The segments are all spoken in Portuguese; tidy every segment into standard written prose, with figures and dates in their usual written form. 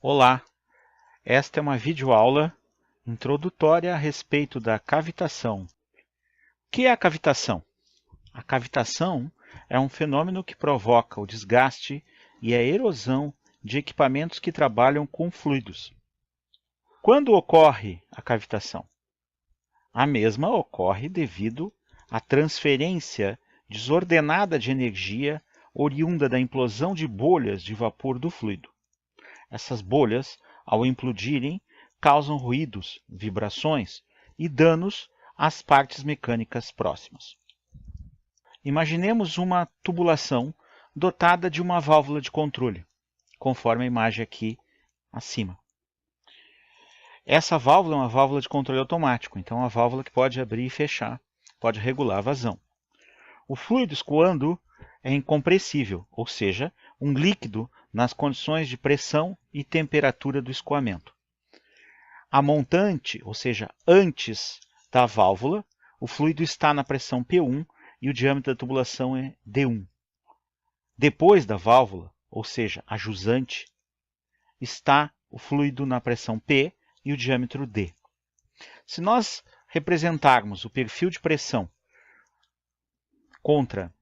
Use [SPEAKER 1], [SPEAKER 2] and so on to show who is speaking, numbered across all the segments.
[SPEAKER 1] Olá, esta é uma videoaula introdutória a respeito da cavitação. O que é a cavitação? A cavitação é um fenômeno que provoca o desgaste e a erosão de equipamentos que trabalham com fluidos. Quando ocorre a cavitação? A mesma ocorre devido à transferência desordenada de energia oriunda da implosão de bolhas de vapor do fluido. Essas bolhas, ao implodirem, causam ruídos, vibrações e danos às partes mecânicas próximas. Imaginemos uma tubulação dotada de uma válvula de controle, conforme a imagem aqui acima. Essa válvula é uma válvula de controle automático, então é uma válvula que pode abrir e fechar, pode regular a vazão. O fluido escoando é incompressível, ou seja, um líquido nas condições de pressão e temperatura do escoamento. A montante, ou seja, antes da válvula, o fluido está na pressão P1 e o diâmetro da tubulação é D1. Depois da válvula, ou seja, a jusante, está o fluido na pressão P e o diâmetro D. Se nós representarmos o perfil de pressão contra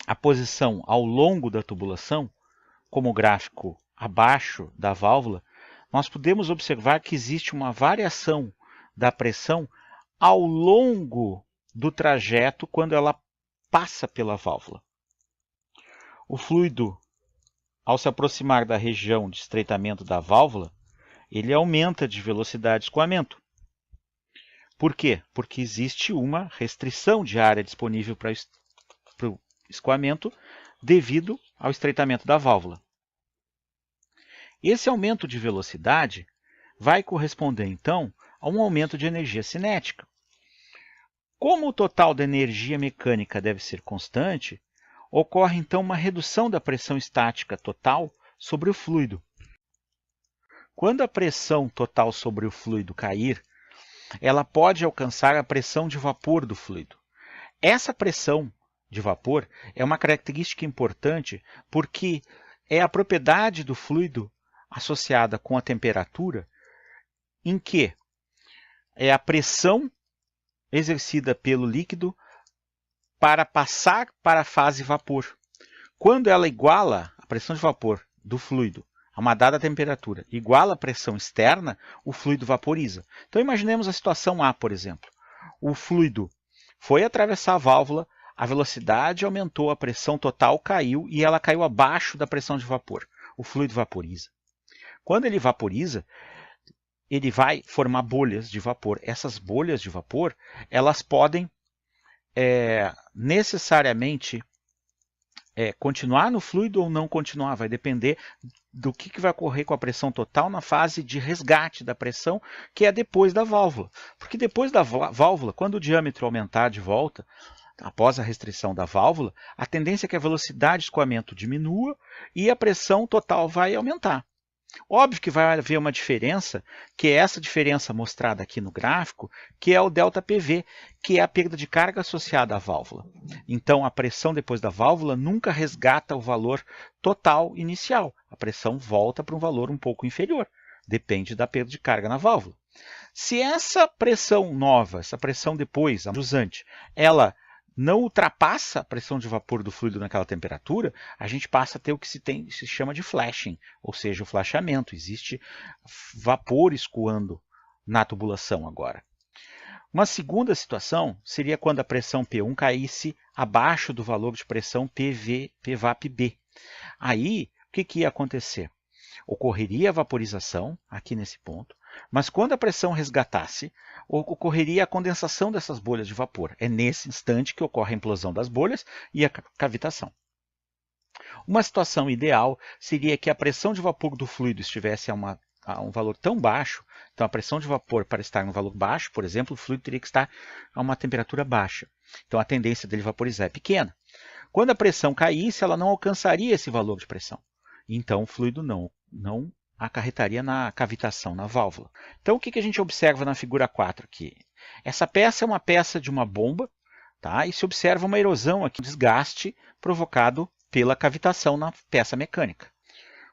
[SPEAKER 1] a posição ao longo da tubulação, como o gráfico abaixo da válvula, nós podemos observar que existe uma variação da pressão ao longo do trajeto quando ela passa pela válvula. O fluido, ao se aproximar da região de estreitamento da válvula, ele aumenta de velocidade de escoamento. Por quê? Porque existe uma restrição de área disponível para o escoamento devido ao estreitamento da válvula. Esse aumento de velocidade vai corresponder, então, a um aumento de energia cinética. Como o total da energia mecânica deve ser constante, ocorre, então, uma redução da pressão estática total sobre o fluido. Quando a pressão total sobre o fluido cair, ela pode alcançar a pressão de vapor do fluido. Essa pressão de vapor é uma característica importante porque é a propriedade do fluido associada com a temperatura, em que é a pressão exercida pelo líquido para passar para a fase vapor. Quando ela iguala a pressão de vapor do fluido a uma dada temperatura, iguala a pressão externa, o fluido vaporiza. Então imaginemos a situação A, por exemplo. O fluido foi atravessar a válvula, a velocidade aumentou, a pressão total caiu e ela caiu abaixo da pressão de vapor. O fluido vaporiza. Quando ele vaporiza, ele vai formar bolhas de vapor. Essas bolhas de vapor, elas podem necessariamente continuar no fluido ou não continuar. Vai depender do que vai ocorrer com a pressão total na fase de resgate da pressão, que é depois da válvula. Porque depois da válvula, quando o diâmetro aumentar de volta, após a restrição da válvula, a tendência é que a velocidade de escoamento diminua e a pressão total vai aumentar. Óbvio que vai haver uma diferença, que é essa diferença mostrada aqui no gráfico, que é o ΔPV, que é a perda de carga associada à válvula. Então, a pressão depois da válvula nunca resgata o valor total inicial. A pressão volta para um valor um pouco inferior. Depende da perda de carga na válvula. Se essa pressão nova, essa pressão depois, a jusante, ela não ultrapassa a pressão de vapor do fluido naquela temperatura, a gente passa a ter o que se chama de flashing, ou seja, o flashamento. Existe vapor escoando na tubulação agora. Uma segunda situação seria quando a pressão P1 caísse abaixo do valor de pressão PVAP-B. Aí, o que ia acontecer? Ocorreria a vaporização, aqui nesse ponto, mas quando a pressão resgatasse, ocorreria a condensação dessas bolhas de vapor. É nesse instante que ocorre a implosão das bolhas e a cavitação. Uma situação ideal seria que a pressão de vapor do fluido estivesse a um valor tão baixo, então a pressão de vapor para estar em um valor baixo, por exemplo, o fluido teria que estar a uma temperatura baixa. Então a tendência dele vaporizar é pequena. Quando a pressão caísse, ela não alcançaria esse valor de pressão. Então o fluido não acarretaria na cavitação, na válvula. Então o que a gente observa na figura 4 aqui? Essa peça é uma peça de uma bomba, tá? E se observa uma erosão aqui, um desgaste provocado pela cavitação na peça mecânica.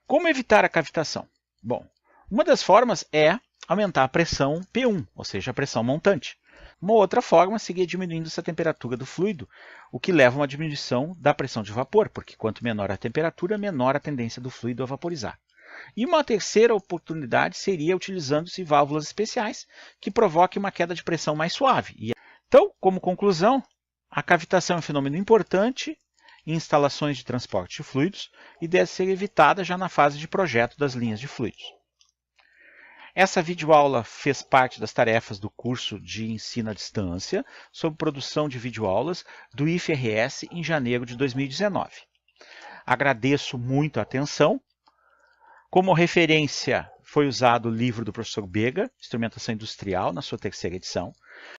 [SPEAKER 1] Como evitar a cavitação? Bom, Uma das formas é aumentar a pressão P1, ou seja, a pressão montante. Uma outra forma seria diminuindo essa temperatura do fluido, o que leva a uma diminuição da pressão de vapor, porque quanto menor a temperatura, menor a tendência do fluido a vaporizar. E uma terceira oportunidade seria utilizando-se válvulas especiais, que provoquem uma queda de pressão mais suave. Então, como conclusão, a cavitação é um fenômeno importante em instalações de transporte de fluidos e deve ser evitada já na fase de projeto das linhas de fluidos. Essa videoaula fez parte das tarefas do curso de ensino à distância sobre produção de videoaulas do IFRS em janeiro de 2019. Agradeço muito a atenção. Como referência foi usado o livro do professor Bega, Instrumentação Industrial, na sua terceira edição.